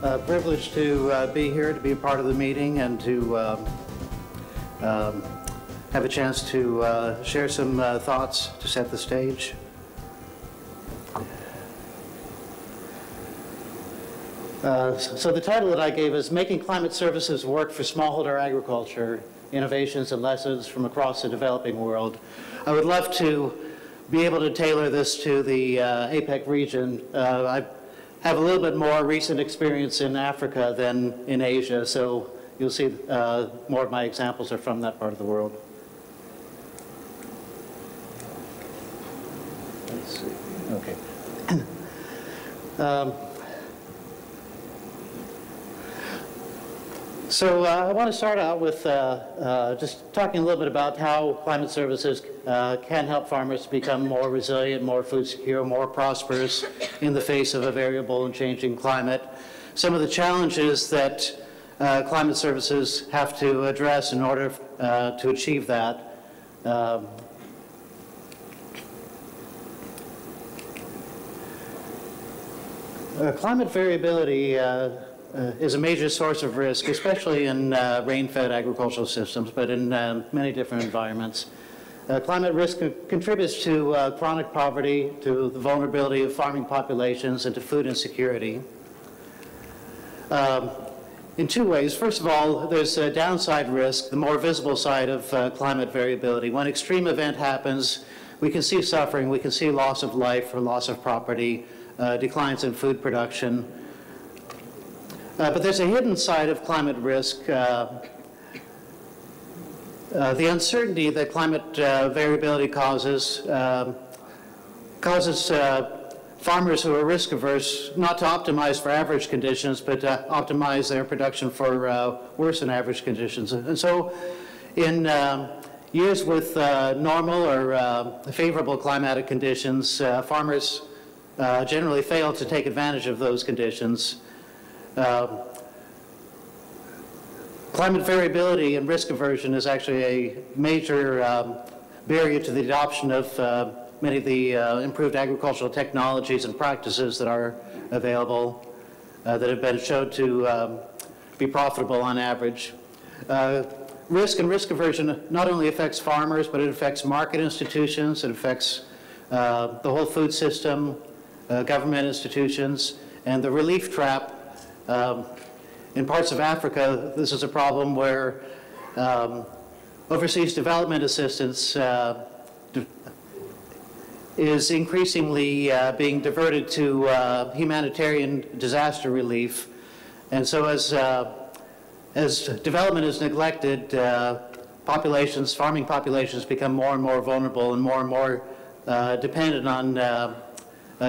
Privileged to be here, to be a part of the meeting, and to have a chance to share some thoughts to set the stage. So the title that I gave is Making Climate Services Work for Smallholder Agriculture, Innovations and Lessons from Across the Developing World. I would love to be able to tailor this to the APEC region. I have a little bit more recent experience in Africa than in Asia, so you'll see more of my examples are from that part of the world. Let's see. Okay. So I want to start out with just talking a little bit about how climate services can help farmers become more resilient, more food secure, more prosperous in the face of a variable and changing climate. Some of the challenges that climate services have to address in order to achieve that. Climate variability is a major source of risk, especially in rain-fed agricultural systems, but in many different environments. Climate risk contributes to chronic poverty, to the vulnerability of farming populations, and to food insecurity. In two ways. First of all, there's a downside risk, the more visible side of climate variability. When extreme event happens, we can see suffering, we can see loss of life or loss of property, declines in food production. But there's a hidden side of climate risk, the uncertainty that climate variability causes farmers who are risk averse not to optimize for average conditions, but to optimize their production for worse than average conditions. And so in years with normal or favorable climatic conditions, farmers generally fail to take advantage of those conditions. Climate variability and risk aversion is actually a major barrier to the adoption of many of the improved agricultural technologies and practices that are available that have been shown to be profitable on average. Risk and risk aversion not only affects farmers, but it affects market institutions, it affects the whole food system, government institutions, and the relief trap. In parts of Africa, this is a problem where overseas development assistance is increasingly being diverted to humanitarian disaster relief. And so as development is neglected, farming populations become more and more vulnerable and more dependent on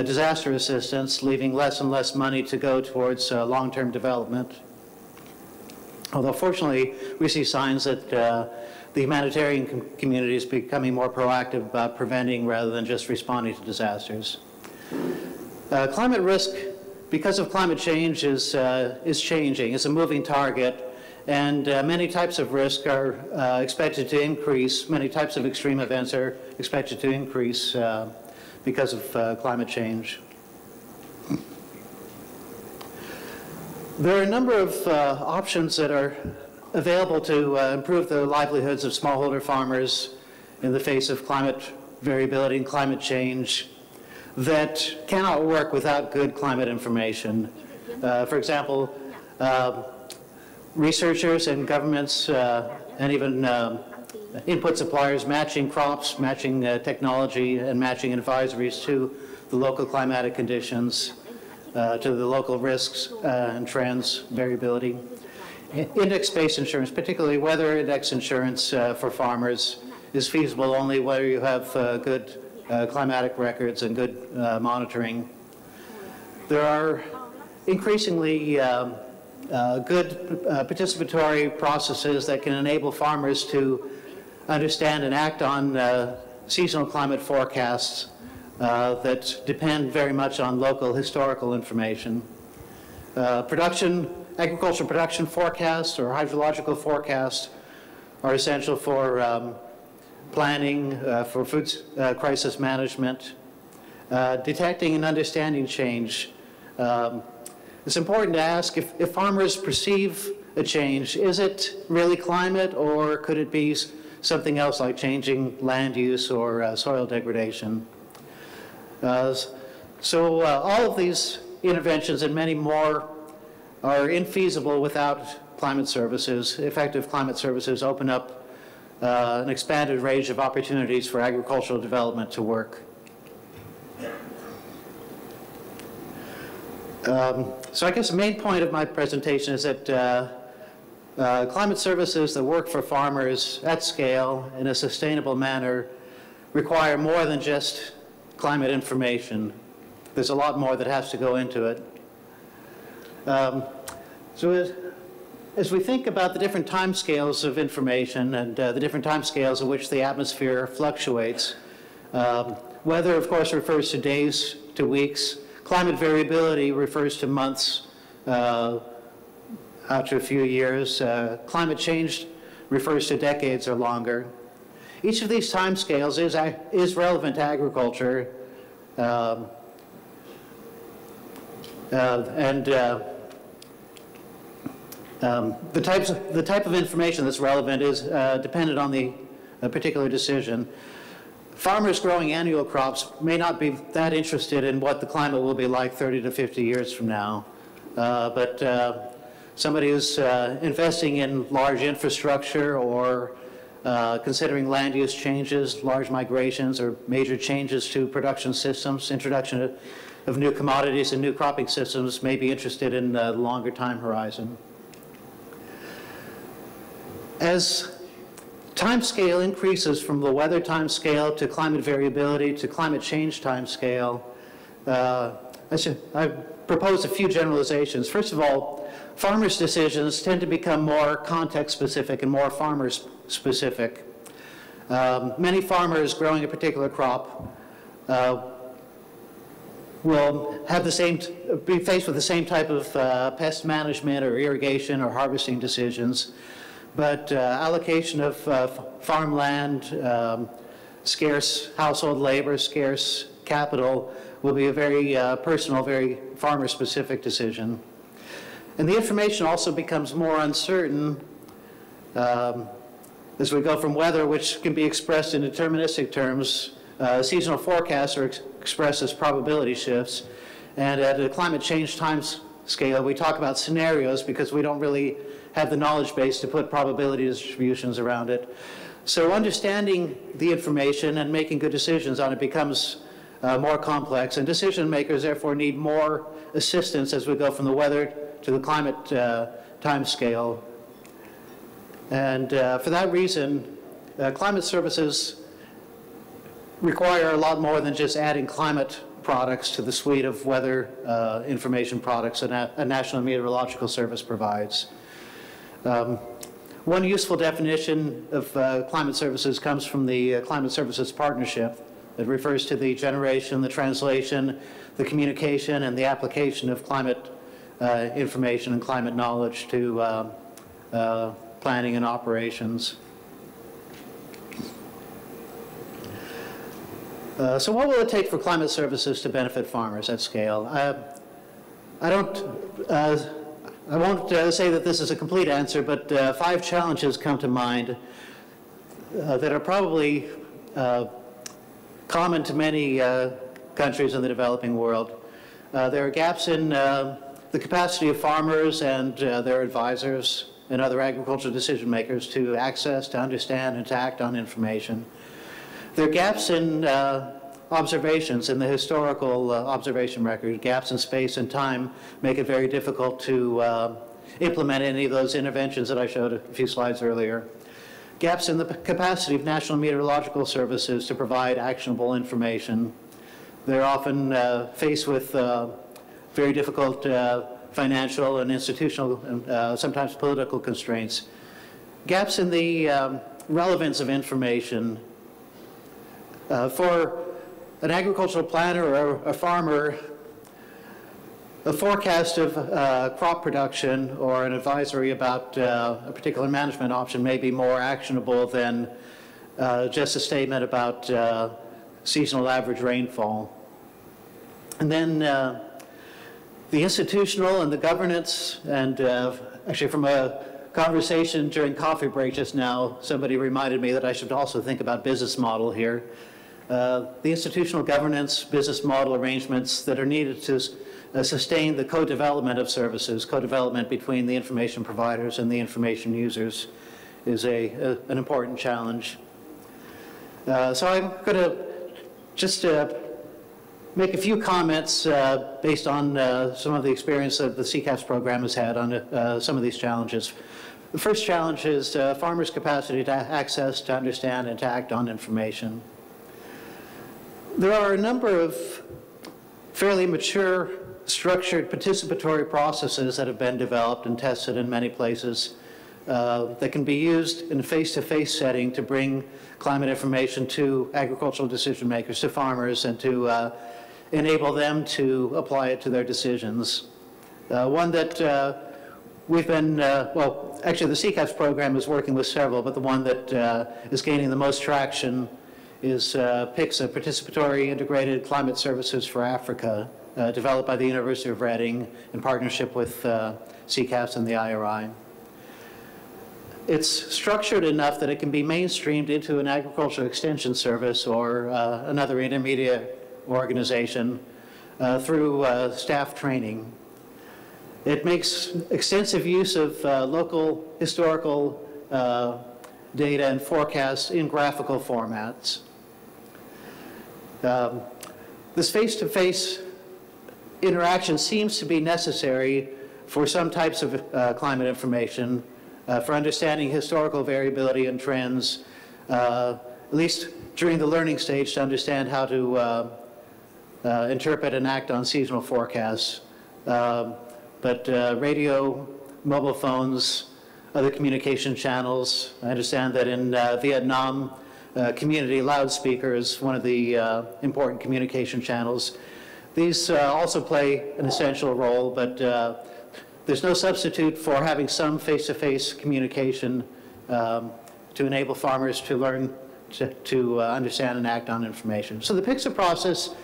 disaster assistance, leaving less and less money to go towards long-term development. Although fortunately, we see signs that the humanitarian community is becoming more proactive about preventing rather than just responding to disasters. Climate risk, because of climate change, is changing. It's a moving target, and many types of risk are expected to increase. Many types of extreme events are expected to increase because of climate change. There are a number of options that are available to improve the livelihoods of smallholder farmers in the face of climate variability and climate change that cannot work without good climate information. For example, researchers and governments and even input suppliers matching crops, matching technology, and matching advisories to the local climatic conditions, to the local risks and trends, variability. Index-based insurance, particularly weather index insurance for farmers, is feasible only where you have good climatic records and good monitoring. There are increasingly good participatory processes that can enable farmers to understand and act on seasonal climate forecasts that depend very much on local historical information. Agricultural production forecasts or hydrological forecasts are essential for planning, for food crisis management, detecting and understanding change. it's important to ask if farmers perceive a change, is it really climate, or could it be something else like changing land use or soil degradation? So all of these interventions and many more are infeasible without climate services. Effective climate services open up an expanded range of opportunities for agricultural development to work. So I guess the main point of my presentation is that climate services that work for farmers at scale in a sustainable manner require more than just climate information. There's a lot more that has to go into it. So as we think about the different timescales of information and the different timescales in which the atmosphere fluctuates, weather, of course, refers to days to weeks. Climate variability refers to months after a few years. Climate change refers to decades or longer. Each of these timescales is relevant to agriculture, the type of information that's relevant is dependent on the particular decision. Farmers growing annual crops may not be that interested in what the climate will be like 30 to 50 years from now, but somebody who's investing in large infrastructure or considering land use changes, large migrations, or major changes to production systems, introduction of new commodities and new cropping systems may be interested in the longer time horizon. As time scale increases from the weather time scale to climate variability to climate change time scale, I propose a few generalizations. First of all, farmers' decisions tend to become more context-specific and more farmer-specific. Many farmers growing a particular crop will have be faced with the same type of pest management or irrigation or harvesting decisions. But allocation of farmland, scarce household labor, scarce capital will be a very personal, very farmer-specific decision. And the information also becomes more uncertain as we go from weather, which can be expressed in deterministic terms. Seasonal forecasts are expressed as probability shifts. And at a climate change time scale, we talk about scenarios because we don't really have the knowledge base to put probability distributions around it. So understanding the information and making good decisions on it becomes more complex, and decision makers therefore need more assistance as we go from the weather to the climate time scale. And for that reason, climate services require a lot more than just adding climate products to the suite of weather information products that a National Meteorological Service provides. One useful definition of climate services comes from the Climate Services Partnership. It refers to the generation, the translation, the communication, and the application of climate information and climate knowledge to planning and operations. So what will it take for climate services to benefit farmers at scale? I won't say that this is a complete answer, but 5 challenges come to mind that are probably common to many countries in the developing world. There are gaps in the capacity of farmers and their advisors and other agricultural decision makers to access, to understand, and to act on information. There are gaps in observations in the historical observation record. Gaps in space and time make it very difficult to implement any of those interventions that I showed a few slides earlier. Gaps in the capacity of National Meteorological Services to provide actionable information. They're often faced with very difficult financial and institutional and sometimes political constraints. Gaps in the relevance of information. For an agricultural planner or a farmer, a forecast of crop production or an advisory about a particular management option may be more actionable than just a statement about seasonal average rainfall. And then The institutional and the governance, and actually from a conversation during coffee break just now, somebody reminded me that I should also think about business model here. The institutional governance, business model arrangements that are needed to sustain the co-development of services, co-development between the information providers and the information users is an important challenge. So I'm going to just make a few comments based on some of the experience that the CCAFS program has had on some of these challenges. The first challenge is farmers' capacity to access, to understand, and to act on information. There are a number of fairly mature, structured, participatory processes that have been developed and tested in many places that can be used in a face-to-face setting to bring climate information to agricultural decision makers, to farmers, and to enable them to apply it to their decisions. One that we've been, well, actually the CCAFS program is working with several, but the one that is gaining the most traction is PICSA, Participatory Integrated Climate Services for Africa, developed by the University of Reading in partnership with CCAFS and the IRI. It's structured enough that it can be mainstreamed into an agricultural extension service or another intermediate organization through staff training. It makes extensive use of local historical data and forecasts in graphical formats. This face-to-face interaction seems to be necessary for some types of climate information, for understanding historical variability and trends, at least during the learning stage, to understand how to interpret and act on seasonal forecasts. But radio, mobile phones, other communication channels. I understand that in Vietnam, community loudspeaker is one of the important communication channels. These also play an essential role, but there's no substitute for having some face-to-face communication to enable farmers to learn to understand and act on information. So the PICSA process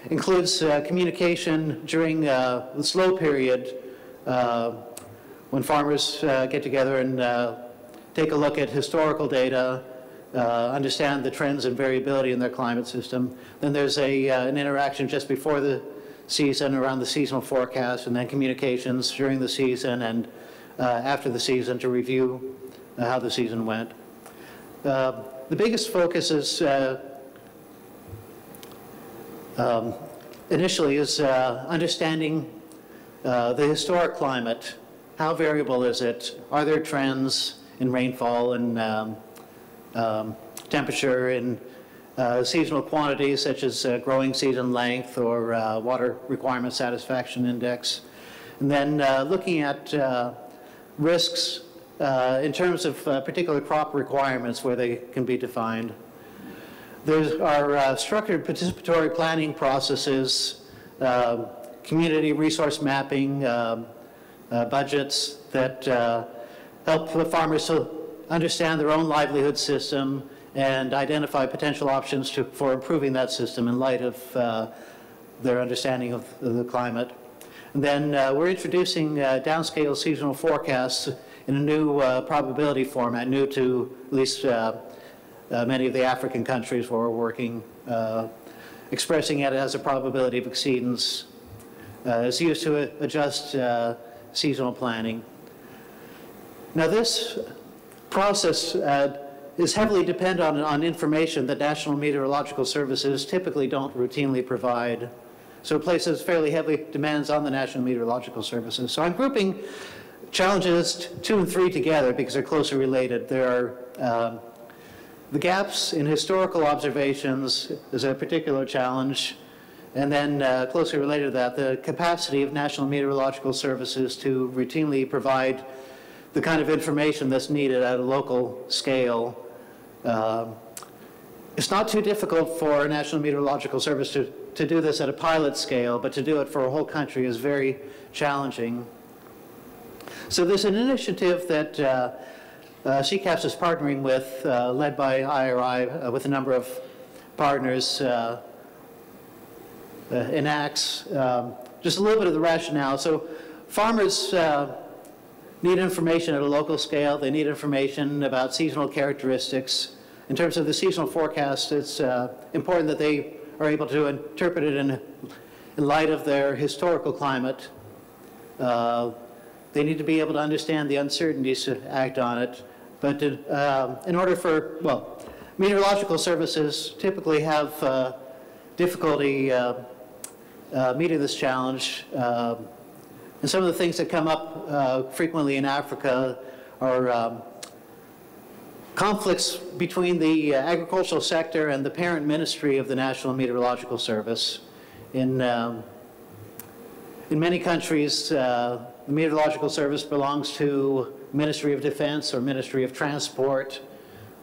includes communication during the slow period when farmers get together and take a look at historical data, understand the trends and variability in their climate system. Then there's an interaction just before the season around the seasonal forecast, and then communications during the season and after the season to review how the season went. The biggest focus is initially is understanding the historic climate. How variable is it? Are there trends in rainfall and temperature, in seasonal quantities such as growing season length or water requirement satisfaction index? And then looking at risks in terms of particular crop requirements where they can be defined. There are structured participatory planning processes, community resource mapping, budgets that help farmers to understand their own livelihood system and identify potential options for improving that system in light of their understanding of the climate. And then we're introducing downscale seasonal forecasts in a new probability format, new to at least many of the African countries where we're working, expressing it as a probability of exceedance. It's used to adjust seasonal planning. Now this process is heavily dependent on information that National Meteorological Services typically don't routinely provide. So it places fairly heavy demands on the National Meteorological Services. So I'm grouping challenges 2 and 3 together because they're closely related. There are the gaps in historical observations is a particular challenge. And then closely related to that, the capacity of National Meteorological Services to routinely provide the kind of information that's needed at a local scale. It's not too difficult for a National Meteorological Service to do this at a pilot scale, but to do it for a whole country is very challenging. So there's an initiative that CCAFS is partnering with, led by IRI, with a number of partners, enacts just a little bit of the rationale. So farmers need information at a local scale. They need information about seasonal characteristics. In terms of the seasonal forecast, it's important that they are able to interpret it in light of their historical climate. They need to be able to understand the uncertainties to act on it. But in order for, well, meteorological services typically have difficulty meeting this challenge. And some of the things that come up frequently in Africa are conflicts between the agricultural sector and the parent ministry of the National Meteorological Service. In many countries, the Meteorological Service belongs to Ministry of Defense or Ministry of Transport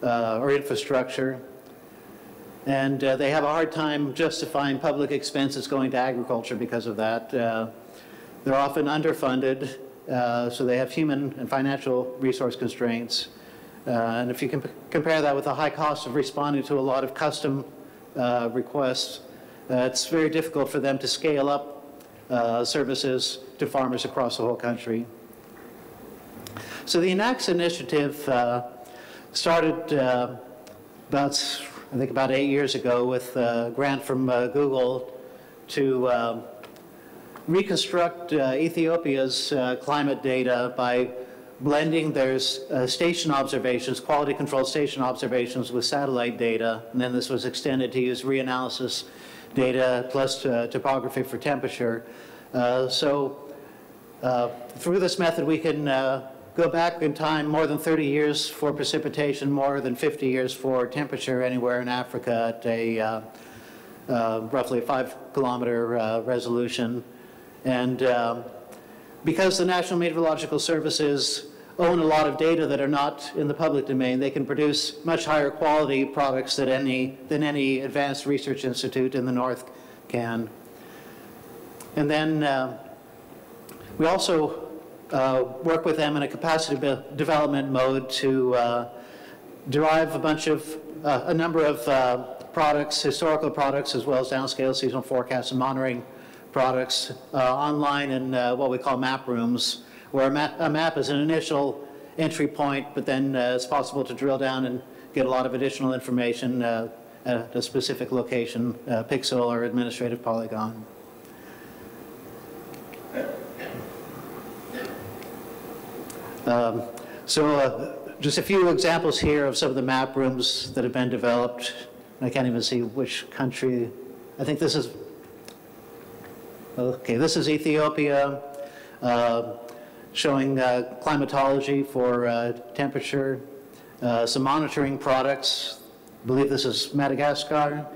or Infrastructure. And they have a hard time justifying public expenses going to agriculture because of that. They're often underfunded, so they have human and financial resource constraints. And if you can compare that with the high cost of responding to a lot of custom requests, it's very difficult for them to scale up services to farmers across the whole country. So the ENACTS initiative started about 8 years ago with a grant from Google to reconstruct Ethiopia's climate data by blending their station observations, quality control station observations with satellite data, and then this was extended to use reanalysis data plus topography for temperature. Through this method we can go back in time more than 30 years for precipitation, more than 50 years for temperature anywhere in Africa at a roughly a 5-kilometer resolution. And because the National Meteorological Services own a lot of data that are not in the public domain, they can produce much higher quality products than any advanced research institute in the North can. And then we also work with them in a capacity development mode to derive a number of products, historical products, as well as downscale seasonal forecasts and monitoring products online in what we call map rooms, where a map is an initial entry point, but then it's possible to drill down and get a lot of additional information at a specific location, pixel or administrative polygon. Just a few examples here of some of the map rooms that have been developed. I can't even see which country. I think this is, okay, this is Ethiopia, showing climatology for temperature, some monitoring products. I believe this is Madagascar.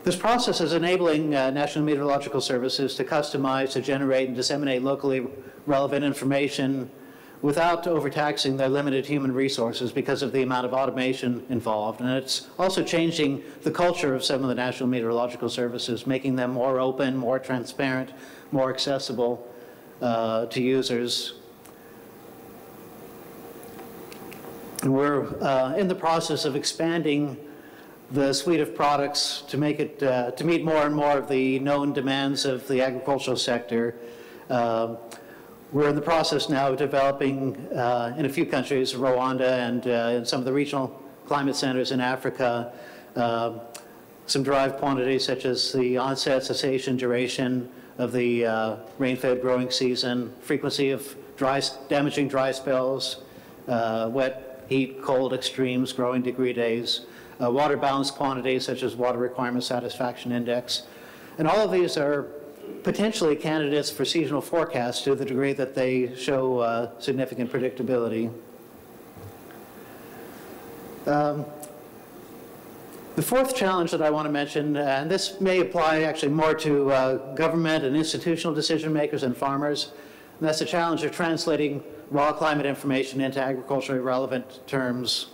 This process is enabling National Meteorological Services to customize, to generate, and disseminate locally relevant information without overtaxing their limited human resources because of the amount of automation involved. And it's also changing the culture of some of the National Meteorological Services, making them more open, more transparent, more accessible to users. And we're in the process of expanding the suite of products to make it, to meet more and more of the known demands of the agricultural sector. We're in the process now of developing, in a few countries, Rwanda and in some of the regional climate centers in Africa, some derived quantities such as the onset, cessation, duration of the rain-fed growing season, frequency of damaging dry spells, wet, heat, cold extremes, growing degree days, water balance quantities such as water requirement satisfaction index. And all of these are potentially candidates for seasonal forecasts to the degree that they show significant predictability. The fourth challenge that I want to mention, and this may apply actually more to government and institutional decision makers and farmers, and that's the challenge of translating raw climate information into agriculturally relevant terms.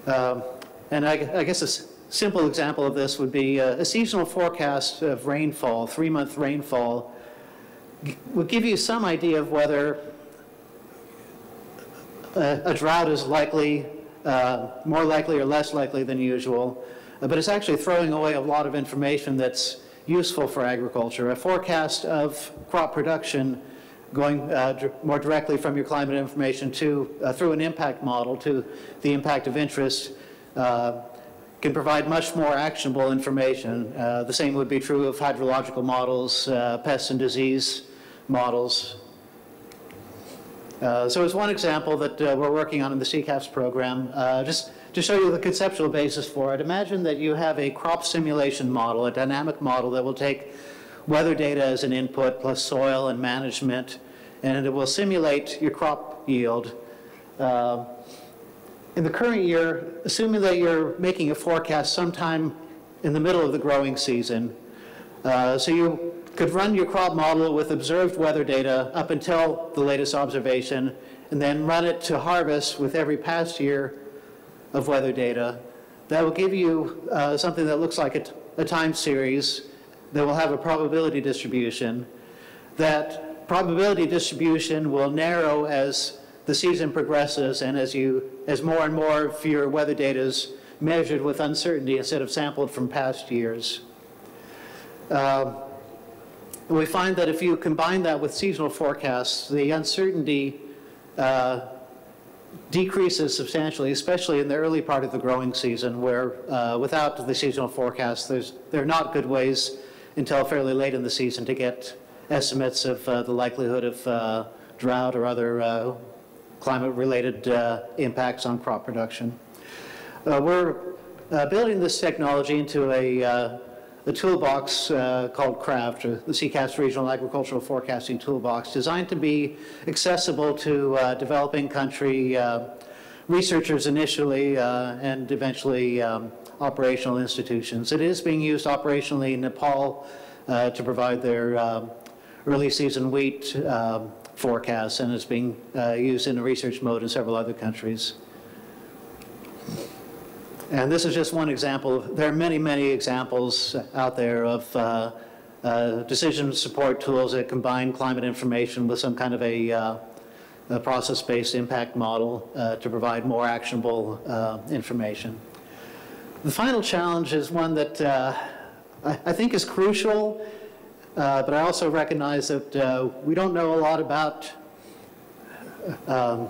And I guess a simple example of this would be a seasonal forecast of rainfall, 3-month rainfall, would give you some idea of whether a drought is likely more likely or less likely than usual, but it's actually throwing away a lot of information that's useful for agriculture. A forecast of crop production going more directly from your climate information to, through an impact model to the impact of interest can provide much more actionable information. The same would be true of hydrological models, pest and disease models. So as one example that we're working on in the CCAFS program, just to show you the conceptual basis for it, imagine that you have a crop simulation model, a dynamic model that will take weather data as an input plus soil and management, and it will simulate your crop yield. In the current year, assuming that you're making a forecast sometime in the middle of the growing season, so you could run your crop model with observed weather data up until the latest observation, and then run it to harvest with every past year of weather data. That will give you something that looks like a time series that will have a probability distribution. That probability distribution will narrow as the season progresses and as more and more of your weather data is measured with uncertainty instead of sampled from past years. We find that if you combine that with seasonal forecasts, the uncertainty decreases substantially, especially in the early part of the growing season, where without the seasonal forecast, there are not good ways until fairly late in the season to get estimates of the likelihood of drought or other climate-related impacts on crop production. We're building this technology into a toolbox called CRAFT, or the CCAFS Regional Agricultural Forecasting Toolbox, designed to be accessible to developing country researchers initially and eventually operational institutions. It is being used operationally in Nepal to provide their early season wheat forecasts, and is being used in a research mode in several other countries. And this is just one example. There are many, many examples out there of decision support tools that combine climate information with some kind of a process-based impact model to provide more actionable information. The final challenge is one that I think is crucial, but I also recognize that we don't know a lot about how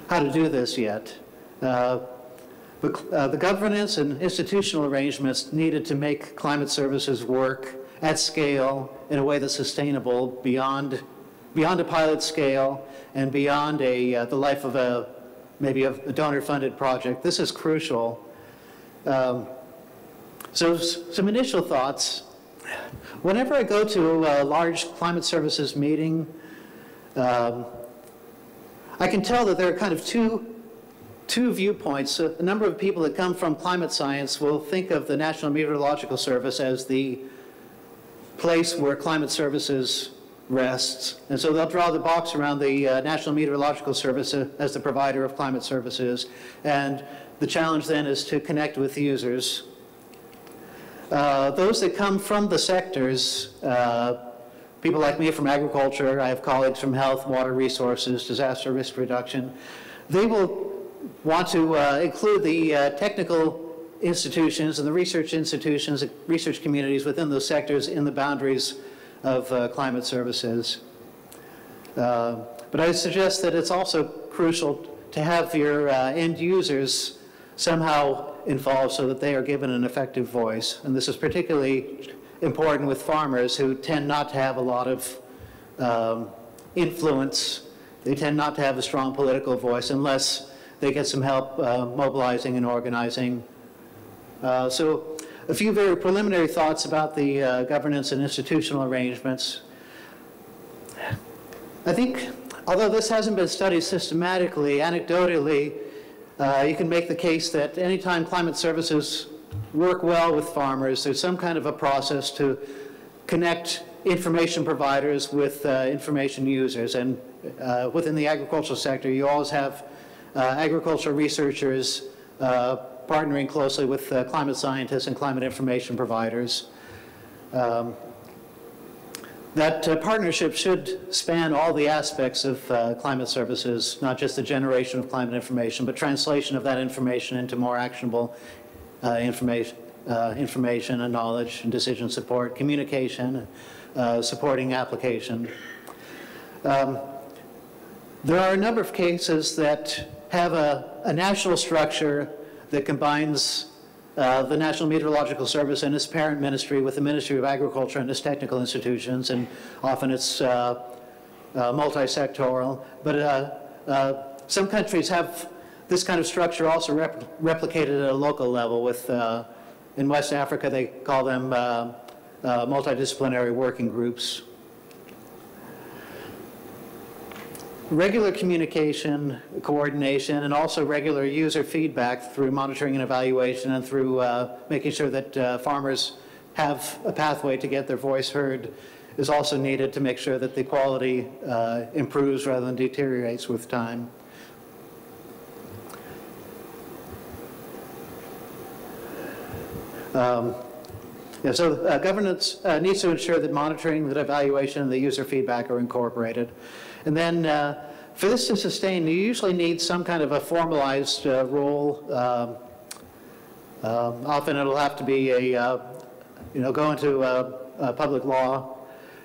to do this yet. The governance and institutional arrangements needed to make climate services work at scale in a way that's sustainable beyond a pilot scale and beyond the life of maybe a donor-funded project. This is crucial. So some initial thoughts. Whenever I go to a large climate services meeting, I can tell that there are kind of two viewpoints. A number of people that come from climate science will think of the National Meteorological Service as the place where climate services rests. And so they'll draw the box around the National Meteorological Service as the provider of climate services. And the challenge then is to connect with users. Those that come from the sectors, people like me from agriculture, I have colleagues from health, water resources, disaster risk reduction, they will want to include the technical institutions and the research institutions, research communities within those sectors in the boundaries of climate services. But I suggest that it's also crucial to have your end users somehow involved so that they are given an effective voice. And this is particularly important with farmers who tend not to have a lot of influence. They tend not to have a strong political voice unless they get some help mobilizing and organizing. So a few very preliminary thoughts about the governance and institutional arrangements. I think, although this hasn't been studied systematically, anecdotally, you can make the case that anytime climate services work well with farmers, there's some kind of a process to connect information providers with information users. And within the agricultural sector, you always have agricultural researchers partnering closely with climate scientists and climate information providers. That partnership should span all the aspects of climate services, not just the generation of climate information, but translation of that information into more actionable information and knowledge and decision support, communication, supporting application. There are a number of cases that have a national structure that combines the National Meteorological Service and its parent ministry with the Ministry of Agriculture and its technical institutions, and often it's multi-sectoral. But some countries have this kind of structure also replicated at a local level with, in West Africa, they call them multidisciplinary working groups. Regular communication, coordination, and also regular user feedback through monitoring and evaluation and through making sure that farmers have a pathway to get their voice heard is also needed to make sure that the quality improves rather than deteriorates with time. So governance needs to ensure that monitoring, that evaluation, and the user feedback are incorporated. And then for this to sustain, you usually need some kind of a formalized role. Often it'll have to be go into public law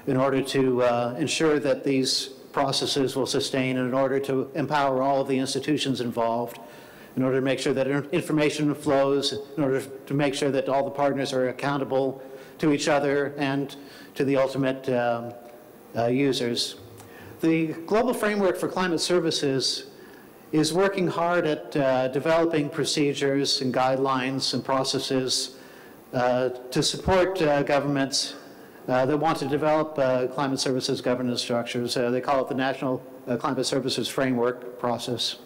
in order to ensure that these processes will sustain, and in order to empower all of the institutions involved, in order to make sure that information flows, in order to make sure that all the partners are accountable to each other and to the ultimate users. The Global Framework for Climate Services is working hard at developing procedures and guidelines and processes to support governments that want to develop climate services governance structures. They call it the National Climate Services Framework process.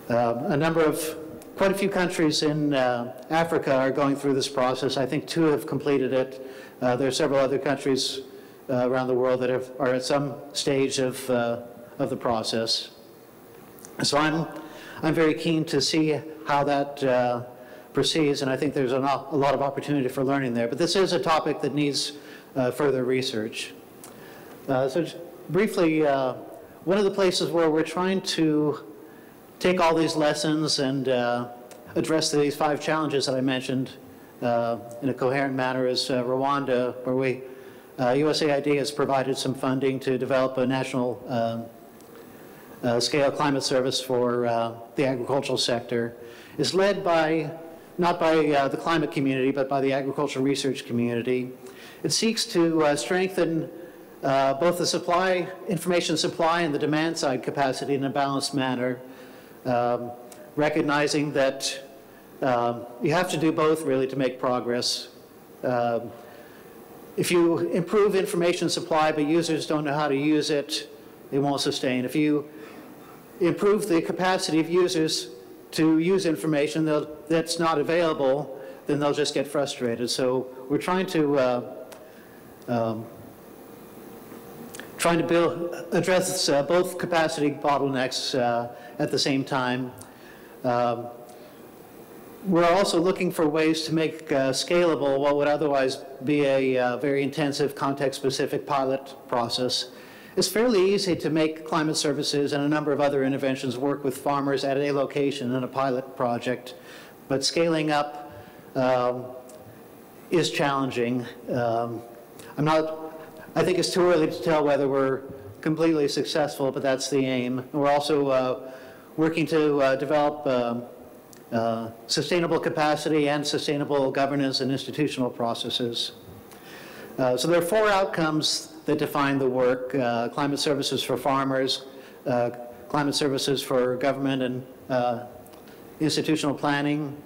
Quite a few countries in Africa are going through this process. I think 2 have completed it. There are several other countries around the world that are at some stage of the process. So I'm very keen to see how that proceeds, and I think there's a lot of opportunity for learning there. But this is a topic that needs further research. So briefly, one of the places where we're trying to take all these lessons and address these 5 challenges that I mentioned in a coherent manner is Rwanda, where USAID has provided some funding to develop a national scale climate service for the agricultural sector. It's led not by the climate community, but by the agricultural research community. It seeks to strengthen both the information supply and the demand side capacity in a balanced manner, recognizing that you have to do both really to make progress. If you improve information supply but users don't know how to use it, it won't sustain. If you improve the capacity of users to use information that's not available, then they'll just get frustrated. So we're trying to address both capacity bottlenecks at the same time. We're also looking for ways to make scalable what would otherwise be a very intensive context-specific pilot process. It's fairly easy to make climate services and a number of other interventions work with farmers at a location in a pilot project, but scaling up is challenging. I think it's too early to tell whether we're completely successful, but that's the aim. We're also working to develop sustainable capacity and sustainable governance and institutional processes. So there are 4 outcomes that define the work: climate services for farmers, climate services for government and institutional planning,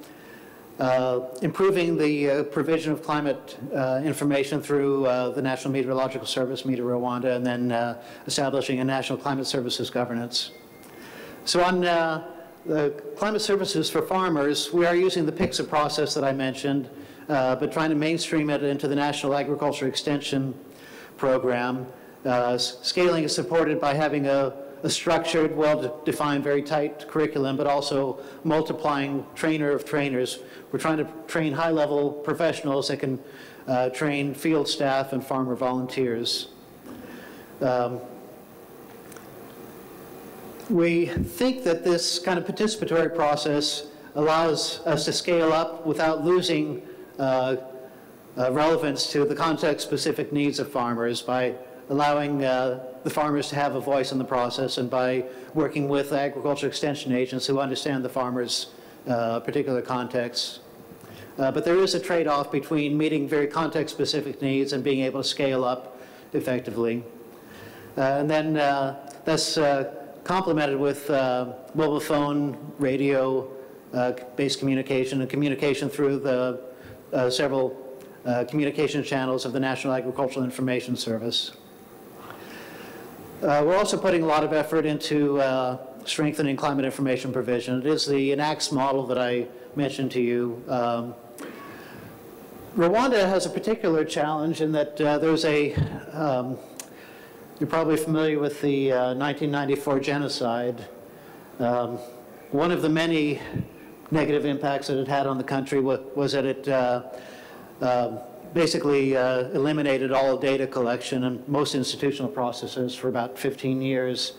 improving the provision of climate information through the National Meteorological Service, Meteor Rwanda, and then establishing a national climate services governance. So on the climate services for farmers, we are using the PICSA process that I mentioned, but trying to mainstream it into the National Agriculture Extension Program. Scaling is supported by having a structured, well-defined, very tight curriculum, but also multiplying trainer of trainers. We're trying to train high-level professionals that can train field staff and farmer volunteers. We think that this kind of participatory process allows us to scale up without losing relevance to the context-specific needs of farmers by allowing the farmers to have a voice in the process and by working with agriculture extension agents who understand the farmers' particular contexts. But there is a trade-off between meeting very context-specific needs and being able to scale up effectively. And then that's complemented with mobile phone, radio-based communication, and communication through the several communication channels of the National Agricultural Information Service. We're also putting a lot of effort into strengthening climate information provision. It is the ENACTS model that I mentioned to you. Rwanda has a particular challenge in that there's a, you're probably familiar with the 1994 genocide. One of the many negative impacts that it had on the country was that it basically eliminated all data collection and most institutional processes for about 15 years.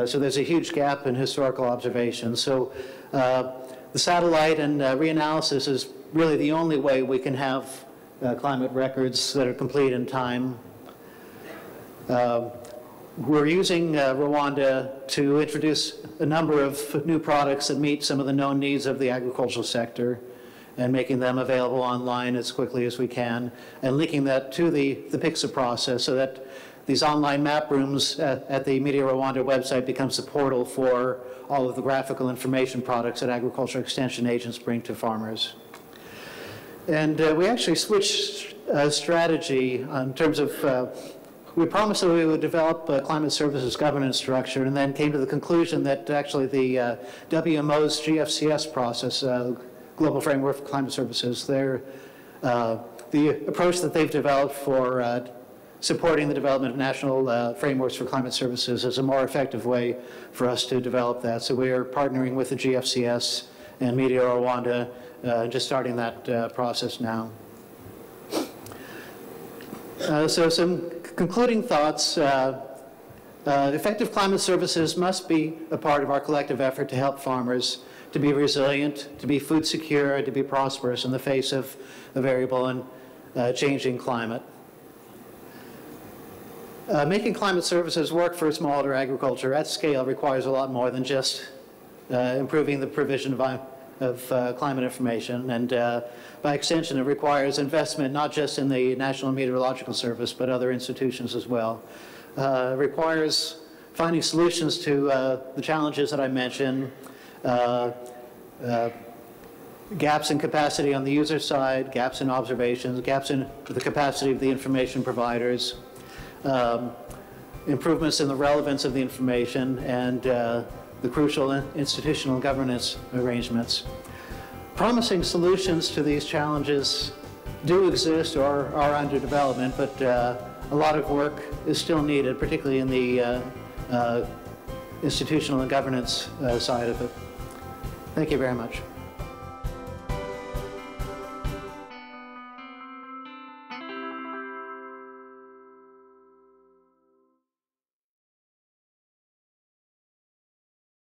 So there's a huge gap in historical observations. So the satellite and reanalysis is really the only way we can have climate records that are complete in time. We're using Rwanda to introduce a number of new products that meet some of the known needs of the agricultural sector and making them available online as quickly as we can, and linking that to the PICSA process so that these online map rooms at the Media Rwanda website becomes the portal for all of the graphical information products that agriculture extension agents bring to farmers. And we actually switched strategy in terms of, we promised that we would develop a climate services governance structure and then came to the conclusion that actually the WMO's GFCS process, Global Framework for Climate Services, the approach that they've developed for supporting the development of national frameworks for climate services is a more effective way for us to develop that. So we are partnering with the GFCS and Media Rwanda, just starting that process now. So some concluding thoughts. Effective climate services must be a part of our collective effort to help farmers to be resilient, to be food secure, and to be prosperous in the face of a variable and changing climate. Making climate services work for smallholder agriculture at scale requires a lot more than just improving the provision of climate information, and by extension it requires investment not just in the National Meteorological Service but other institutions as well. It requires finding solutions to the challenges that I mentioned, gaps in capacity on the user side, gaps in observations, gaps in the capacity of the information providers, improvements in the relevance of the information, and the crucial institutional governance arrangements. Promising solutions to these challenges do exist or are under development, but a lot of work is still needed, particularly in the institutional and governance side of it. Thank you very much.